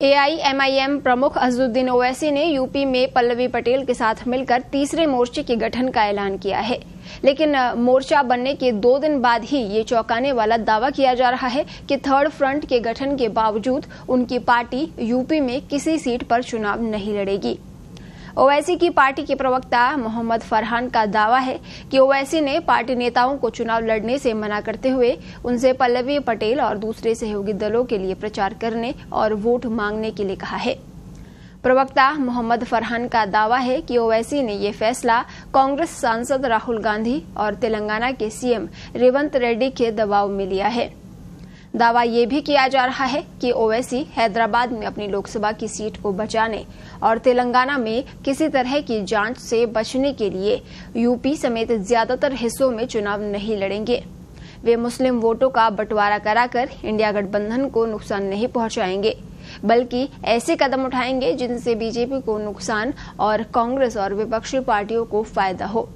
AIMIM प्रमुख अजहरुद्दीन ओवैसी ने UP में पल्लवी पटेल के साथ मिलकर तीसरे मोर्चे के गठन का ऐलान किया है। लेकिन मोर्चा बनने के 2 दिन बाद ही ये चौंकाने वाला दावा किया जा रहा है कि थर्ड फ्रंट के गठन के बावजूद उनकी पार्टी यूपी में किसी सीट पर चुनाव नहीं लड़ेगी। ओवैसी की पार्टी के प्रवक्ता मोहम्मद फरहान का दावा है कि ओवैसी ने पार्टी नेताओं को चुनाव लड़ने से मना करते हुए उनसे पल्लवी पटेल और दूसरे सहयोगी दलों के लिए प्रचार करने और वोट मांगने के लिए कहा है। प्रवक्ता मोहम्मद फरहान का दावा है कि ओवैसी ने ये फैसला कांग्रेस सांसद राहुल गांधी और तेलंगाना के सीएम रेवंत रेड्डी के दबाव में लिया है। दावा ये भी किया जा रहा है कि ओवैसी हैदराबाद में अपनी लोकसभा की सीट को बचाने और तेलंगाना में किसी तरह की जांच से बचने के लिए यूपी समेत ज्यादातर हिस्सों में चुनाव नहीं लड़ेंगे। वे मुस्लिम वोटों का बंटवारा कराकर इंडिया गठबंधन को नुकसान नहीं पहुंचाएंगे, बल्कि ऐसे कदम उठाएंगे जिनसे बीजेपी को नुकसान और कांग्रेस और विपक्षी पार्टियों को फायदा हो।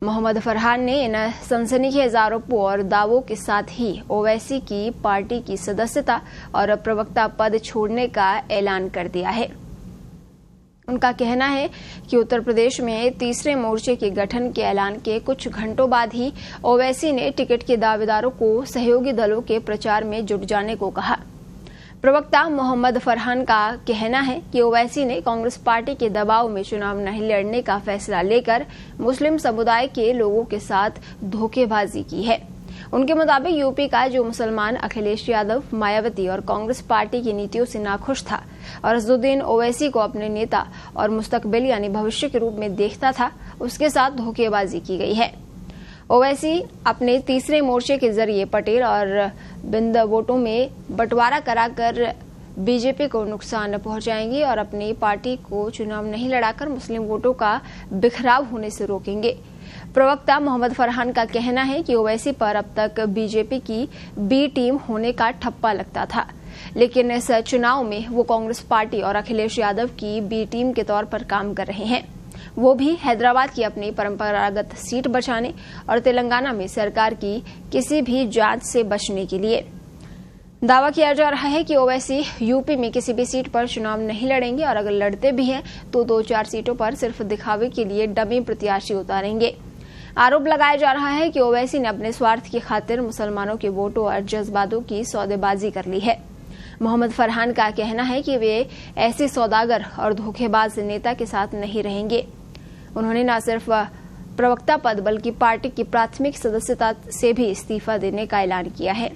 मोहम्मद फरहान ने इन सनसनीखेज आरोपों और दावों के साथ ही ओवैसी की पार्टी की सदस्यता और प्रवक्ता पद छोड़ने का ऐलान कर दिया है। उनका कहना है कि उत्तर प्रदेश में तीसरे मोर्चे के गठन के ऐलान के कुछ घंटों बाद ही ओवैसी ने टिकट के दावेदारों को सहयोगी दलों के प्रचार में जुट जाने को कहा। प्रवक्ता मोहम्मद फरहान का कहना है कि ओवैसी ने कांग्रेस पार्टी के दबाव में चुनाव नहीं लड़ने का फैसला लेकर मुस्लिम समुदाय के लोगों के साथ धोखेबाजी की है। उनके मुताबिक यूपी का जो मुसलमान अखिलेश यादव, मायावती और कांग्रेस पार्टी की नीतियों से नाखुश था और अजहरुद्दीन ओवैसी को अपने नेता और मुस्तकबिल यानी भविष्य के रूप में देखता था, उसके साथ धोखेबाजी की गई है। ओवैसी अपने तीसरे मोर्चे के जरिए पटेल और बिंद वोटों में बंटवारा कराकर बीजेपी को नुकसान पहुंचाएंगे और अपनी पार्टी को चुनाव नहीं लड़ाकर मुस्लिम वोटों का बिखराव होने से रोकेंगे। प्रवक्ता मोहम्मद फरहान का कहना है कि ओवैसी पर अब तक बीजेपी की बी टीम होने का ठप्पा लगता था, लेकिन इस चुनाव में वो कांग्रेस पार्टी और अखिलेश यादव की बी टीम के तौर पर काम कर रहे हैं, वो भी हैदराबाद की अपनी परंपरागत सीट बचाने और तेलंगाना में सरकार की किसी भी जांच से बचने के लिए। दावा किया जा रहा है कि ओवैसी यूपी में किसी भी सीट पर चुनाव नहीं लड़ेंगे और अगर लड़ते भी हैं तो 2-4 सीटों पर सिर्फ दिखावे के लिए डमी प्रत्याशी उतारेंगे। आरोप लगाया जा रहा है कि ओवैसी ने अपने स्वार्थ की खातिर मुसलमानों के वोटों और जज्बातों की सौदेबाजी कर ली है। मोहम्मद फरहान का कहना है कि वे ऐसे सौदागर और धोखेबाज नेता के साथ नहीं रहेंगे। उन्होंने न सिर्फ प्रवक्ता पद बल्कि पार्टी की प्राथमिक सदस्यता से भी इस्तीफा देने का ऐलान किया है।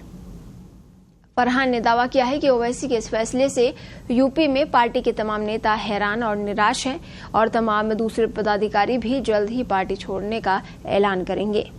फरहान ने दावा किया है कि ओवैसी के इस फैसले से यूपी में पार्टी के तमाम नेता हैरान और निराश हैं और तमाम दूसरे पदाधिकारी भी जल्द ही पार्टी छोड़ने का ऐलान करेंगे।